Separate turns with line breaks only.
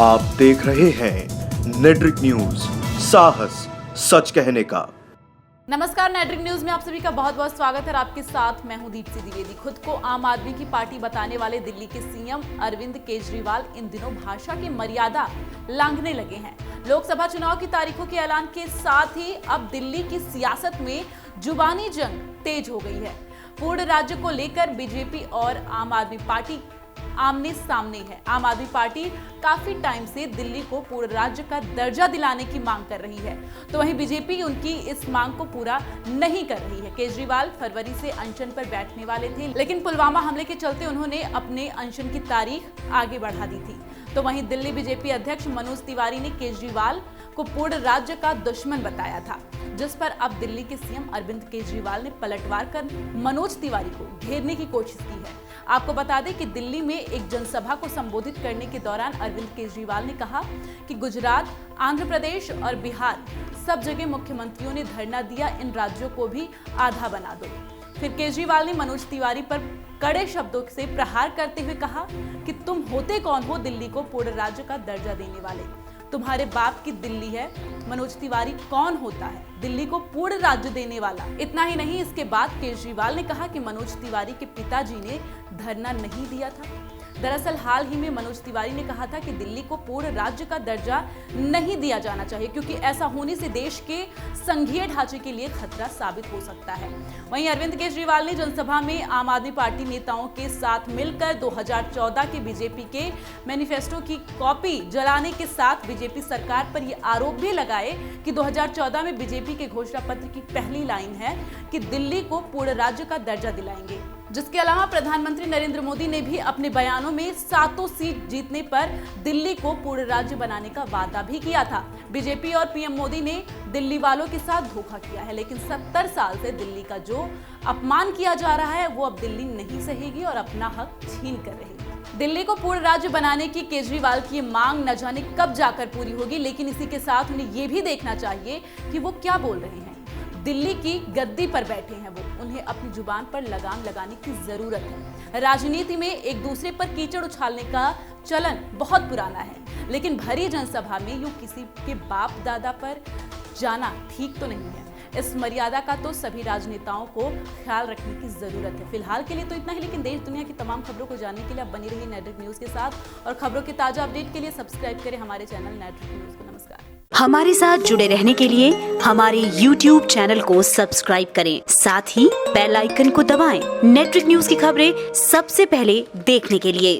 आप देख रहे हैं नेट्रिक न्यूज, साहस सच कहने का।
नमस्कार, नेट्रिक न्यूज में आप सभी का बहुत बहुत स्वागत है। आपके साथ मैं हूं दीप्ति द्विवेदी। खुद को आम आदमी की पार्टी बताने वाले दिल्ली के सीएम अरविंद केजरीवाल इन दिनों भाषा की मर्यादा लांघने लगे हैं। लोकसभा चुनाव की तारीखों के ऐलान के साथ ही अब दिल्ली की सियासत में जुबानी जंग तेज हो गई है। पूर्ण राज्य को लेकर बीजेपी और आम आदमी पार्टी आमने सामने है। आम आदमी पार्टी काफी टाइम से दिल्ली को पूर्ण राज्य का दर्जा दिलाने की मांग कर रही है, तो वहीं बीजेपी उनकी इस मांग को पूरा नहीं कर रही है। केजरीवाल फरवरी से अनशन पर बैठने वाले थे, लेकिन पुलवामा हमले के चलते उन्होंने अपने अनशन की तारीख आगे बढ़ा दी थी। तो वहीं दिल्ली बीजेपी अध्यक्ष मनोज तिवारी ने केजरीवाल को पूर्ण राज्य का दुश्मन बताया था, जिस पर अब दिल्ली के सीएम अरविंद केजरीवाल ने पलटवार कर मनोज तिवारी को घेरने की कोशिश की है। आपको बता दें कि दिल्ली में एक जनसभा को संबोधित करने के दौरान अरविंद केजरीवाल ने कहा कि गुजरात, आंध्र प्रदेश और बिहार सब जगह मुख्यमंत्रियों ने धरना दिया, इन राज्यों को भी आधा बना दो। फिर केजरीवाल ने मनोज तिवारी पर कड़े शब्दों से प्रहार करते हुए कहा कि तुम होते कौन हो दिल्ली को पूर्ण राज्य का दर्जा देने वाले? तुम्हारे बाप की दिल्ली है। मनोज तिवारी कौन होता है दिल्ली को पूर्ण राज्य देने वाला? इतना ही नहीं, इसके बाद केजरीवाल ने कहा कि मनोज तिवारी के पिताजी ने धरना नहीं दिया था। दरअसल हाल ही में मनोज तिवारी ने कहा था कि दिल्ली को पूर्ण राज्य का दर्जा नहीं दिया जाना चाहिए, क्योंकि ऐसा होने से देश के संघीय ढांचे के लिए खतरा साबित हो सकता है। वहीं अरविंद केजरीवाल ने जनसभा में आम आदमी पार्टी नेताओं के साथ मिलकर 2014 के बीजेपी के मैनिफेस्टो की कॉपी जलाने के साथ बीजेपी सरकार पर यह आरोप भी लगाए कि 2014 में बीजेपी के घोषणा पत्र की पहली लाइन है कि दिल्ली को पूर्ण राज्य का दर्जा दिलाएंगे। जिसके अलावा प्रधानमंत्री नरेंद्र मोदी ने भी अपने बयानों में 7 सीट जीतने पर दिल्ली को पूर्ण राज्य बनाने का वादा भी किया था। बीजेपी और पीएम मोदी ने दिल्ली वालों के साथ धोखा किया है, लेकिन 70 साल से दिल्ली का जो अपमान किया जा रहा है वो अब दिल्ली नहीं सहेगी और अपना हक छीन कर रहेगी। दिल्ली को पूर्ण राज्य बनाने की केजरीवाल की मांग न जाने कब जाकर पूरी होगी, लेकिन इसी के साथ उन्हें ये भी देखना चाहिए कि वो क्या बोल रहे हैं। दिल्ली की गद्दी पर बैठे हैं वो, उन्हें अपनी जुबान पर लगाम लगाने की जरूरत है। राजनीति में एक दूसरे पर कीचड़ उछालने का चलन बहुत पुराना है, लेकिन भरी जनसभा में यूं किसी के बाप दादा पर जाना ठीक तो नहीं है। इस मर्यादा का तो सभी राजनेताओं को ख्याल रखने की जरूरत है। फिलहाल के लिए तो इतना ही, लेकिन देश दुनिया की तमाम खबरों को जानने के लिए आप बनी रहिए नेट्रिक न्यूज के साथ, और खबरों के ताजा अपडेट के लिए सब्सक्राइब करें हमारे चैनल नेट्रिक न्यूज को। नमस्कार।
हमारे साथ जुड़े रहने के लिए हमारे YouTube चैनल को सब्सक्राइब करें, साथ ही बेल आइकन को दबाएं। नेट्रिक न्यूज की खबरें सबसे पहले देखने के लिए।